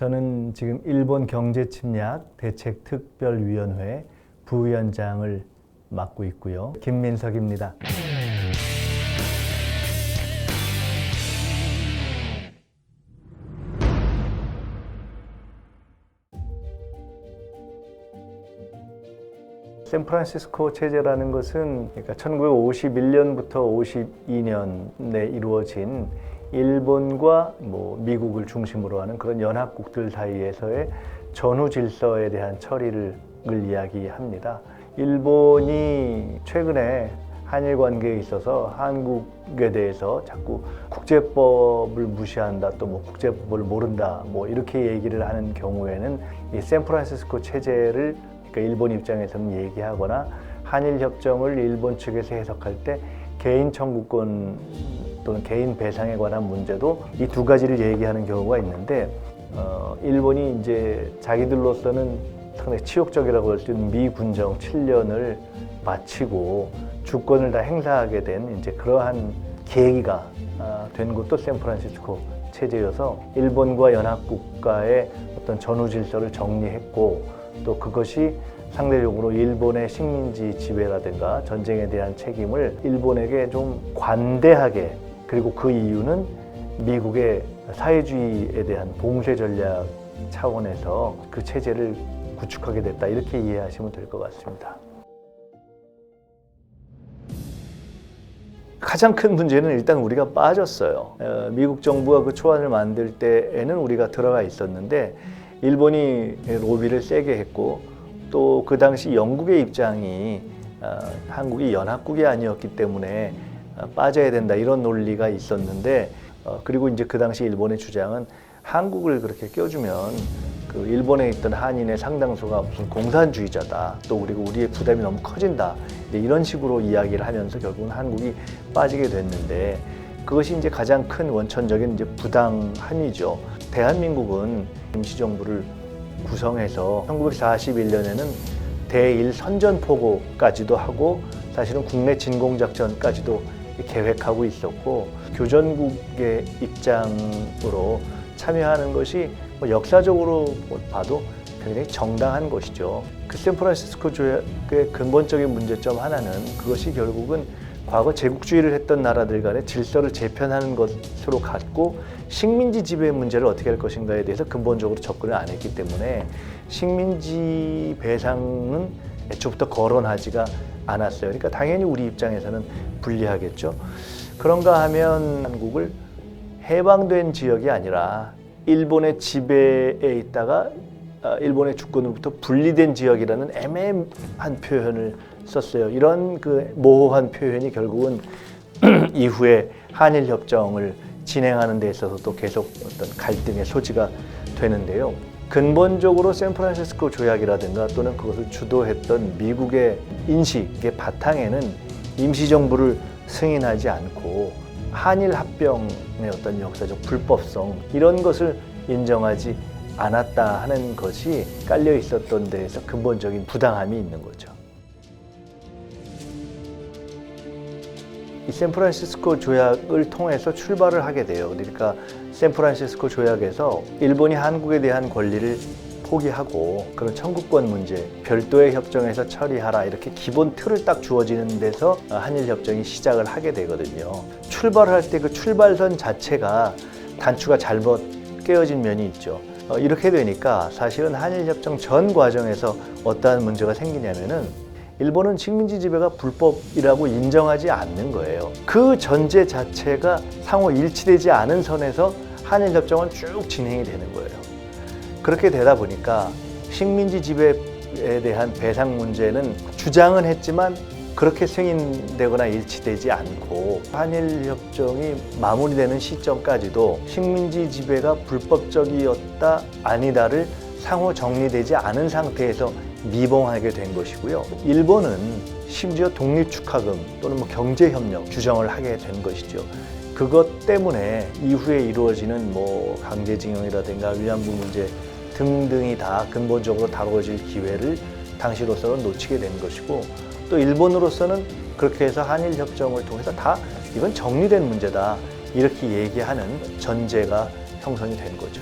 저는 지금 일본 경제침략 대책특별위원회 부위원장을 맡고 있고요. 김민석입니다. 샌프란시스코 체제라는 것은 그러니까 1951년부터 52년에 이루어진 일본과 미국을 중심으로 하는 그런 연합국들 사이에서의 전후 질서에 대한 처리를 이야기합니다. 일본이 최근에 한일 관계에 있어서 한국에 대해서 자꾸 국제법을 무시한다, 또 국제법을 모른다, 이렇게 얘기를 하는 경우에는 이 샌프란시스코 체제를 그러니까 일본 입장에서는 얘기하거나 한일 협정을 일본 측에서 해석할 때 개인 청구권 또는 개인 배상에 관한 문제도 이 두 가지를 얘기하는 경우가 있는데 일본이 이제 자기들로서는 상당히 치욕적이라고 할 수 있는 미군정 7년을 마치고 주권을 다 행사하게 된 이제 그러한 계기가 된 곳도 샌프란시스코 체제여서 일본과 연합국가의 어떤 전후 질서를 정리했고 또 그것이 상대적으로 일본의 식민지 지배라든가 전쟁에 대한 책임을 일본에게 좀 관대하게, 그리고 그 이유는 미국의 사회주의에 대한 봉쇄 전략 차원에서 그 체제를 구축하게 됐다, 이렇게 이해하시면 될 것 같습니다. 가장 큰 문제는 일단 우리가 빠졌어요. 미국 정부가 그 초안을 만들 때에는 우리가 들어가 있었는데 일본이 로비를 세게 했고 또 그 당시 영국의 입장이 한국이 연합국이 아니었기 때문에 빠져야 된다, 이런 논리가 있었는데 그리고 이제 그 당시 일본의 주장은 한국을 그렇게 껴주면 그 일본에 있던 한인의 상당수가 무슨 공산주의자다, 또 그리고 우리의 부담이 너무 커진다, 이런 식으로 이야기를 하면서 결국은 한국이 빠지게 됐는데 그것이 이제 가장 큰 원천적인 이제 부당함이죠. 대한민국은 임시정부를 구성해서 1941년에는 대일 선전포고까지도 하고 사실은 국내 진공작전까지도 계획하고 있었고 교전국의 입장으로 참여하는 것이 역사적으로 봐도 굉장히 정당한 것이죠. 그 샌프란시스코 조약의 근본적인 문제점 하나는 그것이 결국은 과거 제국주의를 했던 나라들 간의 질서를 재편하는 것으로 갔고 식민지 지배 문제를 어떻게 할 것인가에 대해서 근본적으로 접근을 안 했기 때문에 식민지 배상은 애초부터 거론하지가 않았어요. 그러니까 당연히 우리 입장에서는 불리하겠죠. 그런가 하면 한국을 해방된 지역이 아니라 일본의 지배에 있다가 일본의 주권으로부터 분리된 지역이라는 애매한 표현을 썼어요. 이런 그 모호한 표현이 결국은 이후에 한일 협정을 진행하는 데 있어서도 계속 어떤 갈등의 소지가 되는데요. 근본적으로 샌프란시스코 조약이라든가 또는 그것을 주도했던 미국의 인식의 바탕에는 임시정부를 승인하지 않고 한일 합병의 어떤 역사적 불법성, 이런 것을 인정하지 않았다 하는 것이 깔려 있었던 데에서 근본적인 부당함이 있는 거죠. 이 샌프란시스코 조약을 통해서 출발을 하게 돼요. 그러니까 샌프란시스코 조약에서 일본이 한국에 대한 권리를 포기하고 그런 청구권 문제 별도의 협정에서 처리하라, 이렇게 기본 틀을 딱 주어지는 데서 한일 협정이 시작을 하게 되거든요. 출발할 때 그 출발선 자체가 단추가 잘못 깨어진 면이 있죠. 이렇게 되니까 사실은 한일 협정 전 과정에서 어떠한 문제가 생기냐면은 일본은 식민지 지배가 불법이라고 인정하지 않는 거예요. 그 전제 자체가 상호 일치되지 않은 선에서 한일 협정은 쭉 진행이 되는 거예요. 그렇게 되다 보니까 식민지 지배에 대한 배상 문제는 주장은 했지만 그렇게 승인되거나 일치되지 않고 한일 협정이 마무리되는 시점까지도 식민지 지배가 불법적이었다 아니다를 상호 정리되지 않은 상태에서 미봉하게 된 것이고요. 일본은 심지어 독립축하금 또는 경제협력 규정을 하게 된 것이죠. 그것 때문에 이후에 이루어지는 강제징용이라든가 위안부 문제 등등이 다 근본적으로 다루어질 기회를 당시로서는 놓치게 된 것이고, 또 일본으로서는 그렇게 해서 한일 협정을 통해서 다 이건 정리된 문제다, 이렇게 얘기하는 전제가 형성이 된 거죠.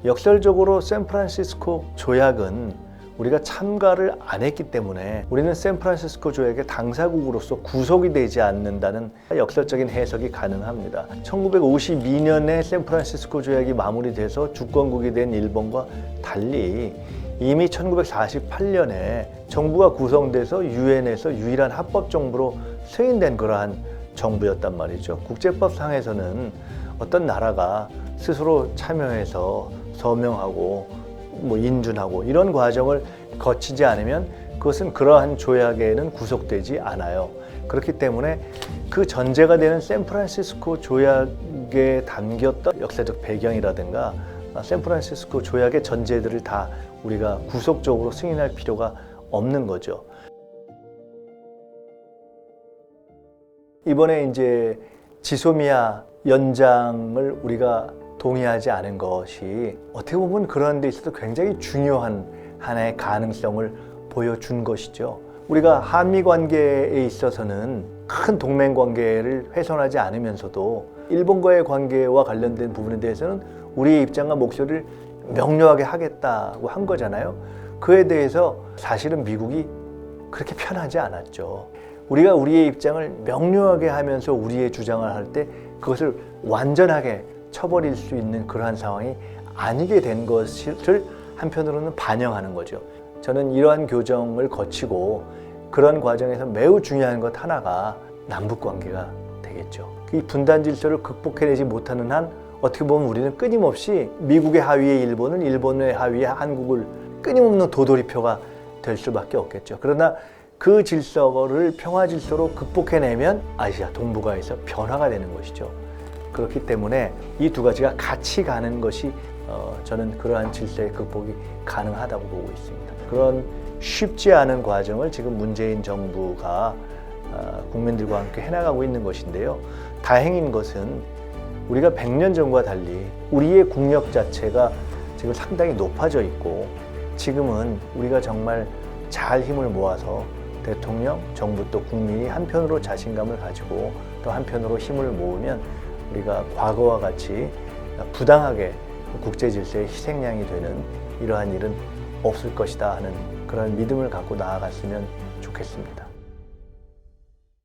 역설적으로 샌프란시스코 조약은 우리가 참가를 안 했기 때문에 우리는 샌프란시스코 조약의 당사국으로서 구속이 되지 않는다는 역설적인 해석이 가능합니다. 1952년에 샌프란시스코 조약이 마무리돼서 주권국이 된 일본과 달리 이미 1948년에 정부가 구성돼서 유엔에서 유일한 합법 정부로 승인된 그러한 정부였단 말이죠. 국제법상에서는 어떤 나라가 스스로 참여해서 서명하고 인준하고 이런 과정을 거치지 않으면 그것은 그러한 조약에는 구속되지 않아요. 그렇기 때문에 그 전제가 되는 샌프란시스코 조약에 담겼던 역사적 배경이라든가 샌프란시스코 조약의 전제들을 다 우리가 구속적으로 승인할 필요가 없는 거죠. 이번에 이제 지소미아 연장을 우리가 동의하지 않은 것이 어떻게 보면 그런 데 있어서 굉장히 중요한 하나의 가능성을 보여준 것이죠. 우리가 한미 관계에 있어서는 큰 동맹 관계를 훼손하지 않으면서도 일본과의 관계와 관련된 부분에 대해서는 우리의 입장과 목소리를 명료하게 하겠다고 한 거잖아요. 그에 대해서 사실은 미국이 그렇게 편하지 않았죠. 우리가 우리의 입장을 명료하게 하면서 우리의 주장을 할 때 그것을 완전하게 쳐버릴 수 있는 그러한 상황이 아니게 된 것을 한편으로는 반영하는 거죠. 저는 이러한 교정을 거치고 그런 과정에서 매우 중요한 것 하나가 남북관계가 되겠죠. 이 분단 질서를 극복해내지 못하는 한 어떻게 보면 우리는 끊임없이 미국의 하위에 일본을, 일본의 하위에 한국을 끊임없는 도돌이표가 될 수밖에 없겠죠. 그러나 그 질서를 평화 질서로 극복해내면 아시아 동북아에서 변화가 되는 것이죠. 그렇기 때문에 이 두 가지가 같이 가는 것이 저는 그러한 질서의 극복이 가능하다고 보고 있습니다. 그런 쉽지 않은 과정을 지금 문재인 정부가 국민들과 함께 해나가고 있는 것인데요. 다행인 것은 우리가 100년 전과 달리 우리의 국력 자체가 지금 상당히 높아져 있고 지금은 우리가 정말 잘 힘을 모아서 대통령, 정부 또 국민이 한편으로 자신감을 가지고 또 한편으로 힘을 모으면 우리가 과거와 같이 부당하게 국제 질서의 희생양이 되는 이러한 일은 없을 것이다 하는 그런 믿음을 갖고 나아갔으면 좋겠습니다.